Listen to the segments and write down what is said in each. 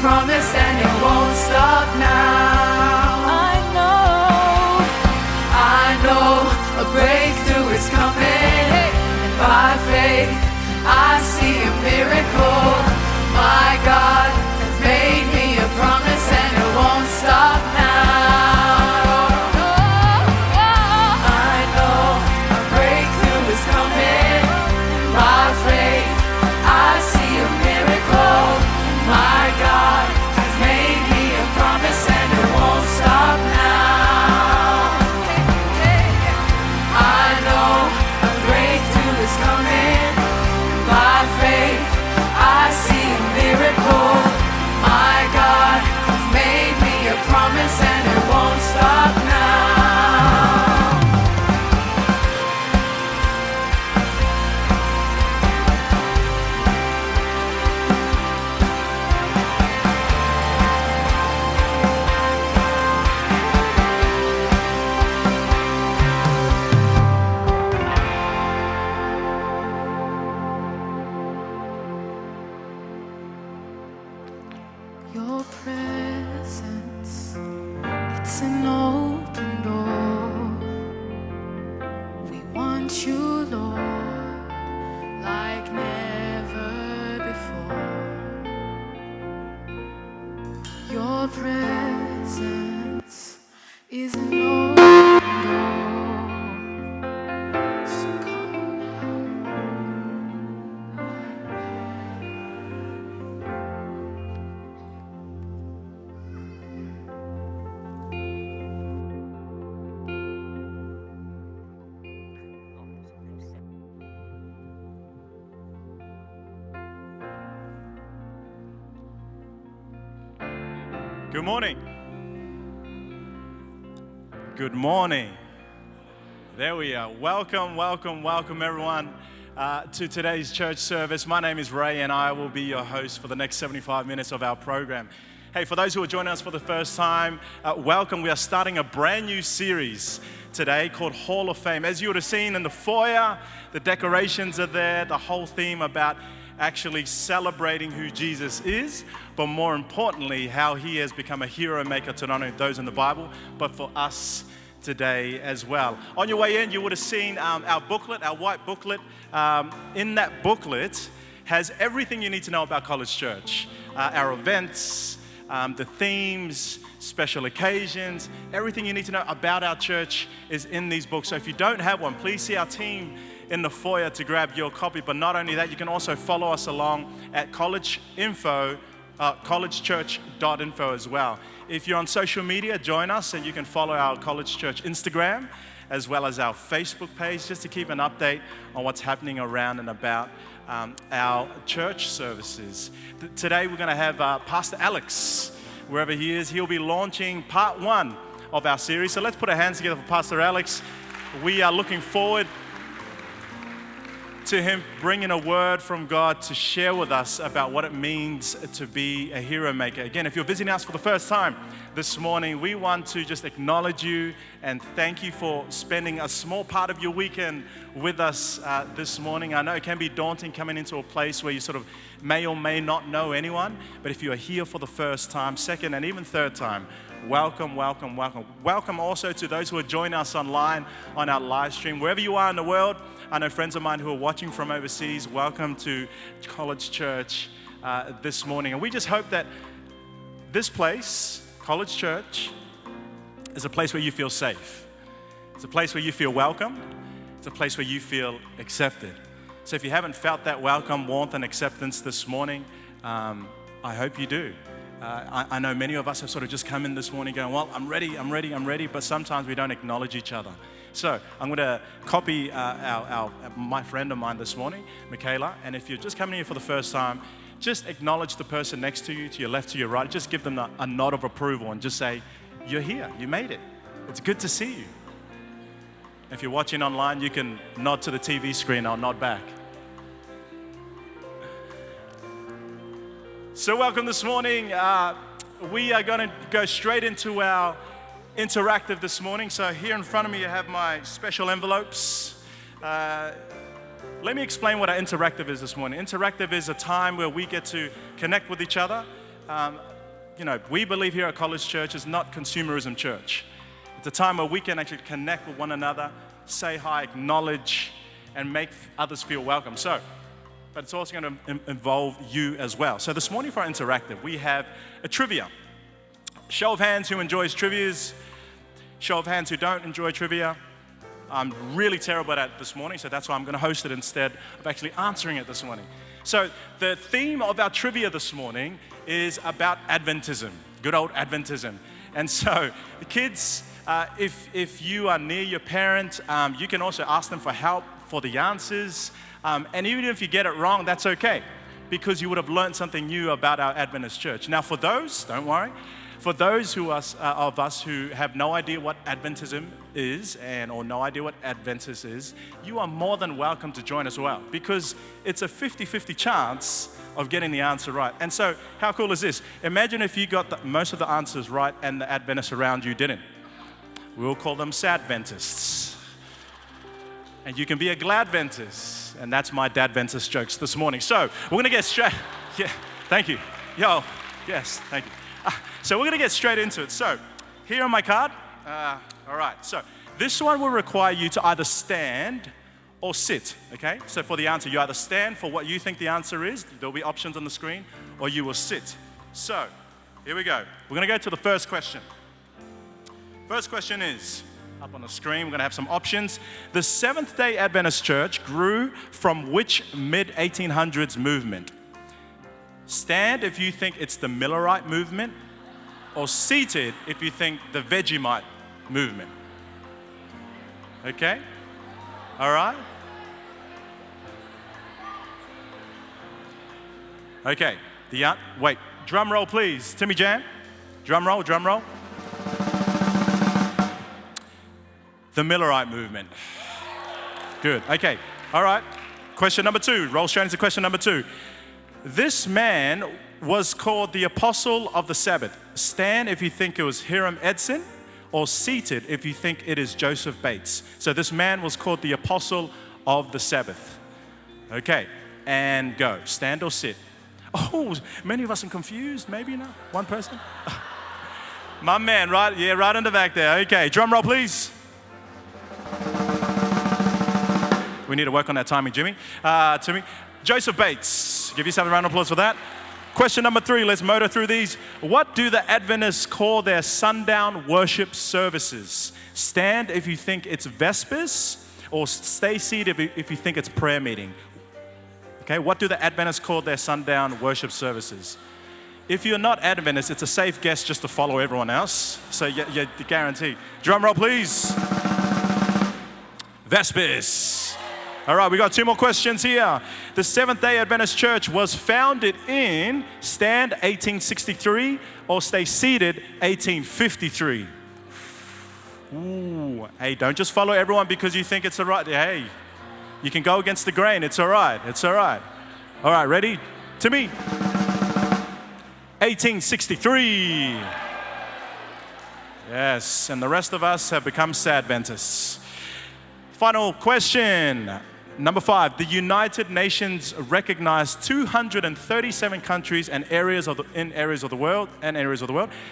promise and it won't stop now. I know a breakthrough is coming, and by faith I see a miracle. My God has made me a promise and it won't stop now. I know a breakthrough is coming, and by faith I see a miracle. My God has made me a promise and it won't stop now. I know a breakthrough is coming, by faith I see a miracle. My God has made me a promise and it won't stop now. Your presence, it's an open door. We want you, Lord, like never before. Your presence is an open door. So come now. Good morning. Good morning. There we are. Welcome everyone to today's church service. My name is Ray and I will be your host for the next 75 minutes of our program. Hey, for those who are joining us for the first time, welcome. We are starting a brand new series today called Hall of Fame. As you would have seen in the foyer, the decorations are there, the whole theme about actually celebrating who Jesus is, but more importantly, how he has become a hero maker to not only those in the Bible, but for us today as well. On your way in, you would have seen our booklet, our white booklet. In that booklet has everything you need to know about College Church, our events, the themes, special occasions, everything you need to know about our church is in these books. So if you don't have one, please see our team in the foyer to grab your copy. But not only that, you can also follow us along at collegechurch.info as well. If you're on social media, join us and you can follow our College Church Instagram as well as our Facebook page just to keep an update on what's happening around and about our church services. Today we're going to have Pastor Alex, wherever he is. He'll be launching part 1 of our series. So let's put our hands together for Pastor Alex. We are looking forward to him bringing a word from God to share with us about what it means to be a hero maker. Again, if you're visiting us for the first time this morning, we want to just acknowledge you and thank you for spending a small part of your weekend with us this morning. I know it can be daunting coming into a place where you sort of may or may not know anyone, but if you are here for the first time, second, and even third time, welcome. Welcome also to those who are joining us online on our live stream. Wherever you are in the world, I know friends of mine who are watching from overseas, welcome to College Church this morning. And we just hope that this place, College Church, is a place where you feel safe. It's a place where you feel welcome. It's a place where you feel accepted. So if you haven't felt that welcome, warmth, and acceptance this morning, I hope you do. I know many of us have sort of just come in this morning going, well, I'm ready, but sometimes we don't acknowledge each other. So I'm going to copy my friend of mine this morning, Michaela, and if you're just coming here for the first time, just acknowledge the person next to you, to your left, to your right. Just give them a nod of approval and just say, you're here, you made it. It's good to see you. If you're watching online, you can nod to the TV screen, I'll nod back. So welcome this morning. We are going to go straight into our interactive this morning. So here in front of me, you have my special envelopes. Let me explain what our interactive is this morning. Interactive is a time where we get to connect with each other. we believe here at College Church is not consumerism church. It's a time where we can actually connect with one another, say hi, acknowledge, and make others feel welcome. But it's also going to involve you as well. So this morning for our interactive, we have a trivia. Show of hands who enjoys trivias. Show of hands who don't enjoy trivia. I'm really terrible at it this morning, so that's why I'm going to host it instead of actually answering it this morning. So the theme of our trivia this morning is about Adventism, good old Adventism. And so the kids, if you are near your parent, you can also ask them for help for the answers. And even if you get it wrong, that's okay, because you would have learned something new about our Adventist church. Now for those, don't worry, for those of us who have no idea what Adventism is or no idea what Adventist is, you are more than welcome to join as well, because it's a 50-50 chance of getting the answer right. And so how cool is this? Imagine if you got most of the answers right and the Adventists around you didn't. We'll call them Sadventists. And you can be a Gladventist. And that's my Dadventist jokes this morning. So we're going to get straight. Yeah, thank you. Yes, thank you. So we're going to get straight into it. So here on my card. All right. So this one will require you to either stand or sit. Okay. So for the answer, you either stand for what you think the answer is. There'll be options on the screen, or you will sit. So here we go. We're going to go to the first question. First question is up on the screen. We're going to have some options. The Seventh-day Adventist Church grew from which mid-1800s movement? Stand if you think it's the Millerite movement, or seated if you think the Vegemite movement. Okay? All right? Okay. Wait. Drum roll, please. Timmy Jam. Drum roll, drum roll. The Millerite movement. Good. Okay. All right. Question number 2. Roll straight into question number 2. This man was called the Apostle of the Sabbath. Stand if you think it was Hiram Edson, or seated if you think it is Joseph Bates. So this man was called the Apostle of the Sabbath. Okay, and go. Stand or sit. Oh, many of us are confused. Maybe not. One person. My man, right? Yeah, right in the back there. Okay, drum roll, please. We need to work on that timing, Jimmy. Joseph Bates. Give yourself a round of applause for that. Question number 3. Let's motor through these. What do the Adventists call their sundown worship services? Stand if you think it's Vespers, or stay seated if you think it's prayer meeting. Okay, what do the Adventists call their sundown worship services? If you're not Adventist, it's a safe guess just to follow everyone else. So you're guaranteed. Drum roll, please. Vespers. All right, we got 2 more questions here. The Seventh-day Adventist Church was founded in, stand, 1863, or stay seated, 1853. Ooh, hey, don't just follow everyone because you think it's all right. Hey, you can go against the grain. It's all right. It's all right. All right, ready? Timmy. 1863. Yes, and the rest of us have become Sadventists. Final question. Number 5, the United Nations recognized 237 countries and areas of the world.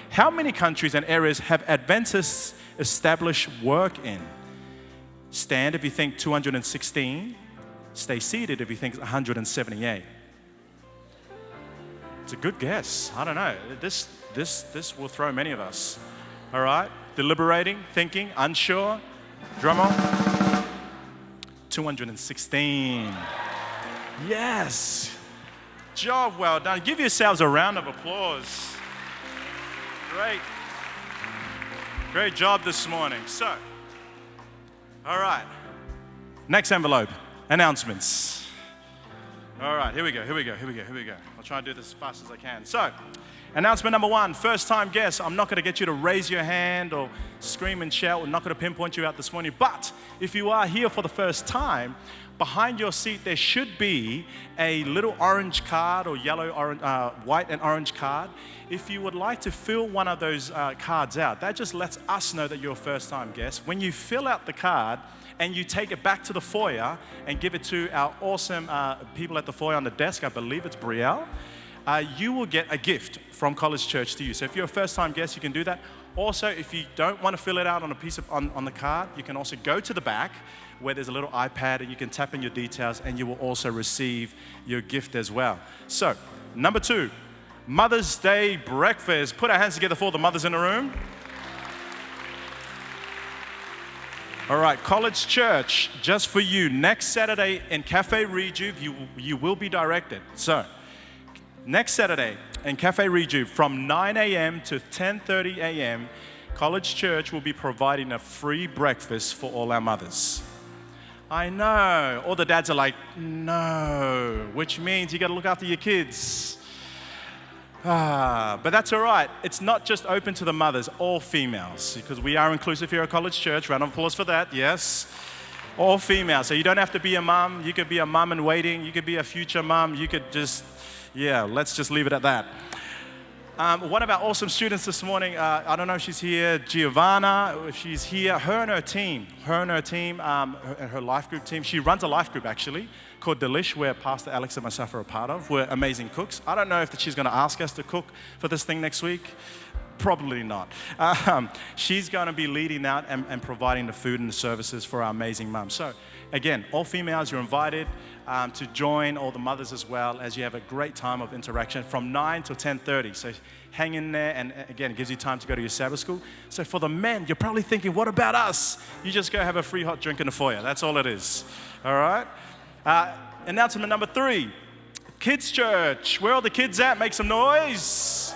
How many countries and areas have Adventists established work in? Stand if you think 216. Stay seated if you think 178. It's a good guess. I don't know. This will throw many of us. All right. Deliberating, thinking, unsure. Drum roll. 216. Yes. Job well done. Give yourselves a round of applause. Great job this morning. So, all right. Next envelope. Announcements. All right, here we go. I'll try and do this as fast as I can. So, announcement number 1, first time guest. I'm not going to get you to raise your hand or scream and shout. We're not going to pinpoint you out this morning. But if you are here for the first time, behind your seat there should be a little orange card or white and orange card. If you would like to fill one of those cards out, that just lets us know that you're a first time guest. When you fill out the card and you take it back to the foyer and give it to our awesome people at the foyer on the desk, I believe it's Brielle. you will get a gift from College Church to you. So if you're a first-time guest, you can do that. Also, if you don't want to fill it out on a piece of on the card, you can also go to the back where there's a little iPad and you can tap in your details and you will also receive your gift as well. So, number 2, Mother's Day breakfast. Put our hands together for the mothers in the room. All right, College Church, just for you, next Saturday in Cafe Rejuve, you will be directed. So, next Saturday in Cafe Rejuve from 9 a.m. to 10:30 a.m., College Church will be providing a free breakfast for all our mothers. I know, all the dads are like, no, which means you got to look after your kids. But that's all right. It's not just open to the mothers, all females, because we are inclusive here at College Church. Round of applause for that, yes. All females. So you don't have to be a mom. You could be a mom in waiting. You could be a future mom. You could just, let's just leave it at that. One of our awesome students this morning, I don't know if she's here, Giovanna, if she's here, her and her team, her life group team, she runs a life group actually called Delish, where Pastor Alex and myself are a part of. We're amazing cooks. I don't know if she's going to ask us to cook for this thing next week. Probably not. She's going to be leading out and providing the food and the services for our amazing mums. So again, all females, you're invited to join all the mothers as well, as you have a great time of interaction from 9 to 10:30. So hang in there, and again, it gives you time to go to your Sabbath school. So for the men, you're probably thinking, what about us? You just go have a free hot drink in the foyer. That's all it is. All right? Announcement number 3, Kids Church. Where are the kids at? Make some noise.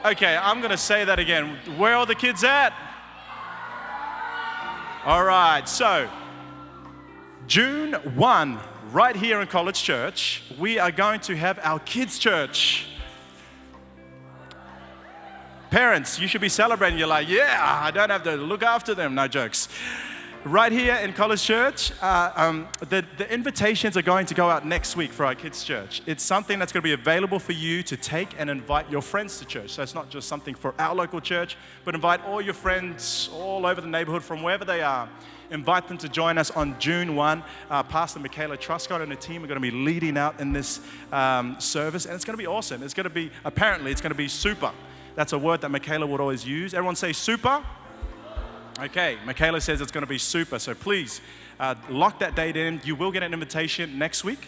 Okay, I'm going to say that again. Where are the kids at? All right, so June 1, right here in College Church, we are going to have our Kids Church. Parents, you should be celebrating. You're like, yeah, I don't have to look after them. No jokes. Right here in College Church, the invitations are going to go out next week for our Kids Church. It's something that's going to be available for you to take and invite your friends to church. So it's not just something for our local church, but invite all your friends all over the neighborhood from wherever they are. Invite them to join us on June 1. Pastor Michaela Truscott and the team are going to be leading out in this service, and it's going to be awesome. It's going to be super. That's a word that Michaela would always use. Everyone say super. Okay, Michaela says it's going to be super, so please lock that date in. You will get an invitation next week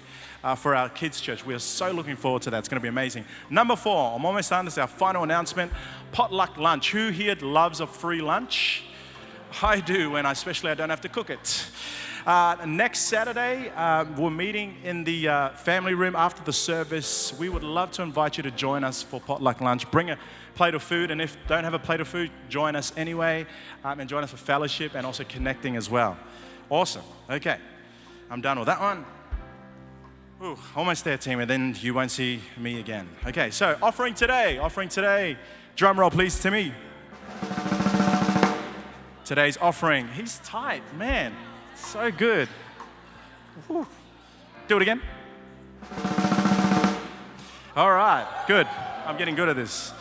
for our Kids Church. We are so looking forward to that. It's going to be amazing. Number 4, I'm almost done. This is our final announcement. Potluck lunch. Who here loves a free lunch? I do, and especially I don't have to cook it. Next Saturday, we're meeting in the family room after the service. We would love to invite you to join us for potluck lunch. Bring a plate of food, and if you don't have a plate of food, join us anyway, and join us for fellowship and also connecting as well. Awesome. Okay, I'm done with that one. Ooh, almost there, team, and then you won't see me again. Okay, so offering today. Drum roll, please, Timmy. Today's offering. He's tight, man. So good. Whew. Do it again. All right, good. I'm getting good at this.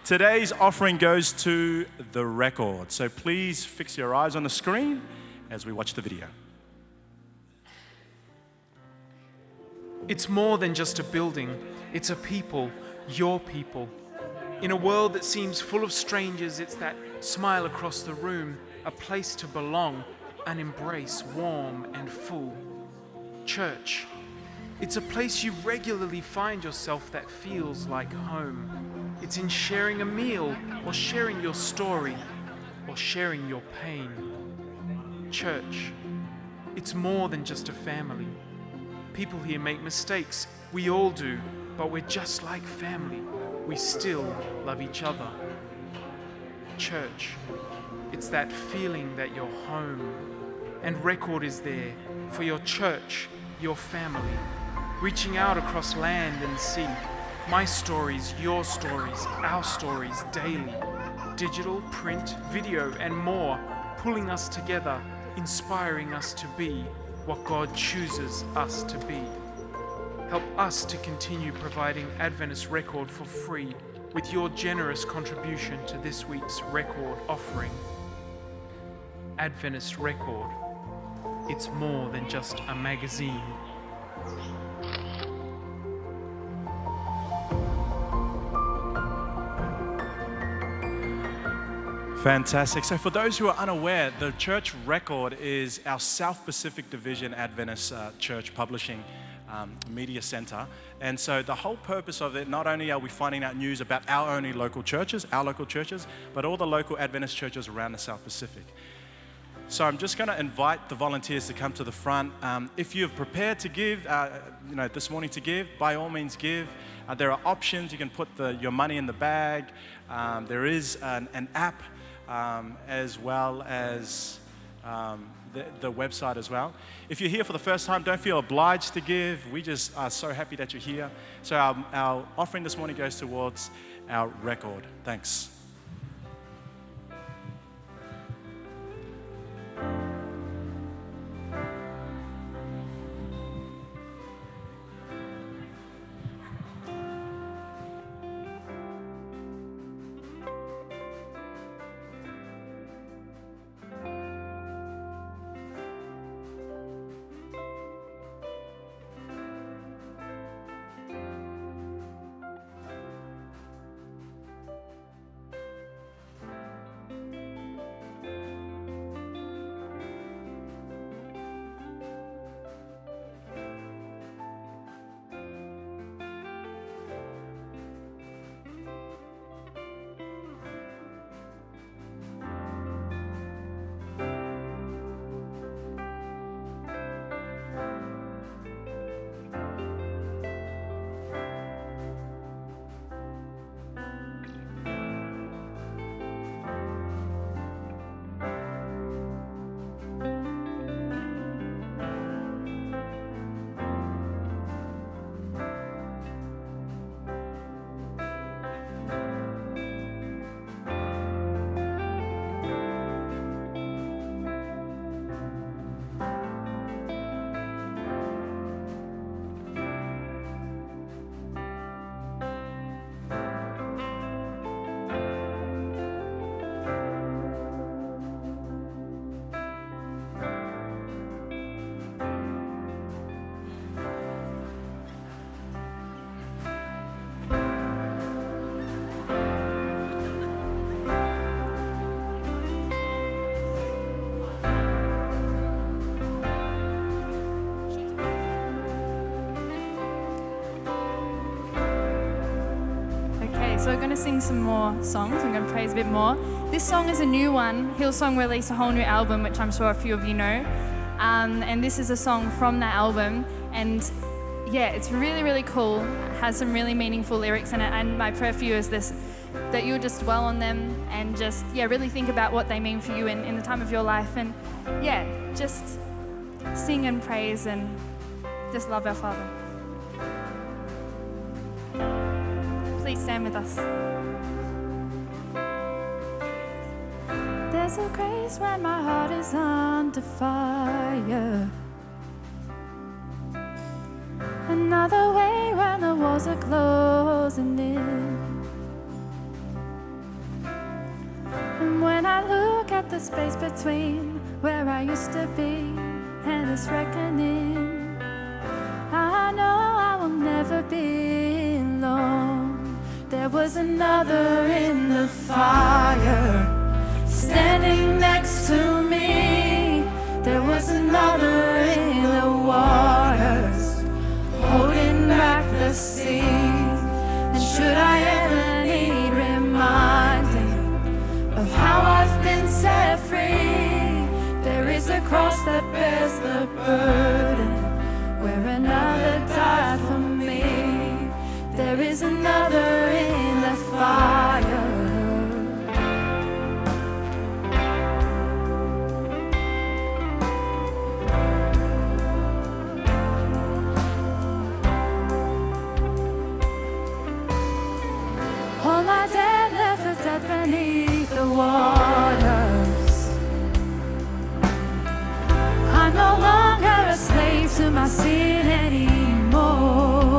Today's offering goes to the record. So please fix your eyes on the screen as we watch the video. It's more than just a building. It's a people, your people. In a world that seems full of strangers, it's that smile across the room, a place to belong, an embrace warm and full. Church. It's a place you regularly find yourself that feels like home. It's in sharing a meal, or sharing your story, or sharing your pain. Church. It's more than just a family. People here make mistakes. We all do, but we're just like family. We still love each other. Church. It's that feeling that you're home. And Record is there for your church, your family. Reaching out across land and sea. My stories, your stories, our stories daily. Digital, print, video, and more. Pulling us together, inspiring us to be what God chooses us to be. Help us to continue providing Adventist Record for free with your generous contribution to this week's Record offering. Adventist Record. It's more than just a magazine. Fantastic. So for those who are unaware, the Church Record is our South Pacific Division Adventist church publishing media center. And so the whole purpose of it, not only are we finding out news about our local churches, but all the local Adventist churches around the South Pacific. So I'm just going to invite the volunteers to come to the front. If you're prepared to give, this morning to give, by all means give. There are options. You can put your money in the bag. There is an app as well as the website as well. If you're here for the first time, don't feel obliged to give. We just are so happy that you're here. So our offering this morning goes towards our record. Thanks. So we're going to sing some more songs. I'm going to praise a bit more. This song is a new one. Hillsong released a whole new album, which I'm sure a few of you know. And this is a song from that album. And yeah, it's really, really cool. It has some really meaningful lyrics in it. And my prayer for you is this, that you'll just dwell on them and just, really think about what they mean for you in the time of your life. And just sing and praise and just love our Father. Please stand with us. There's a grace when my heart is under fire. Another way when the walls are closing in. And when I look at the space between where I used to be and this reckoning, I know I will never be alone. There was another in the fire, standing next to me. There was another in the waters, holding back the sea. And should I ever need reminding of how I've been set free, there is a cross that bears the burden, where another died for me. There is another in the fire. All my dead left for dead beneath the waters. I'm no longer a slave to my sin anymore.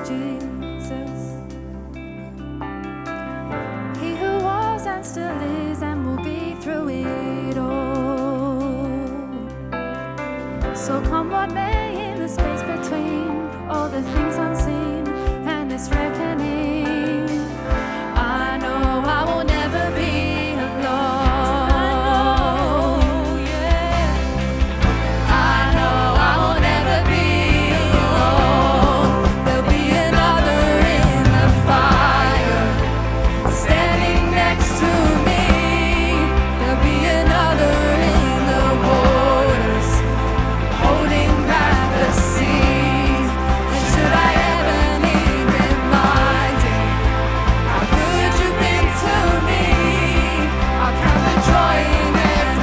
Jesus. He who was and still is and will be through it all. So come what may in the space between all the things unseen and this reckoning.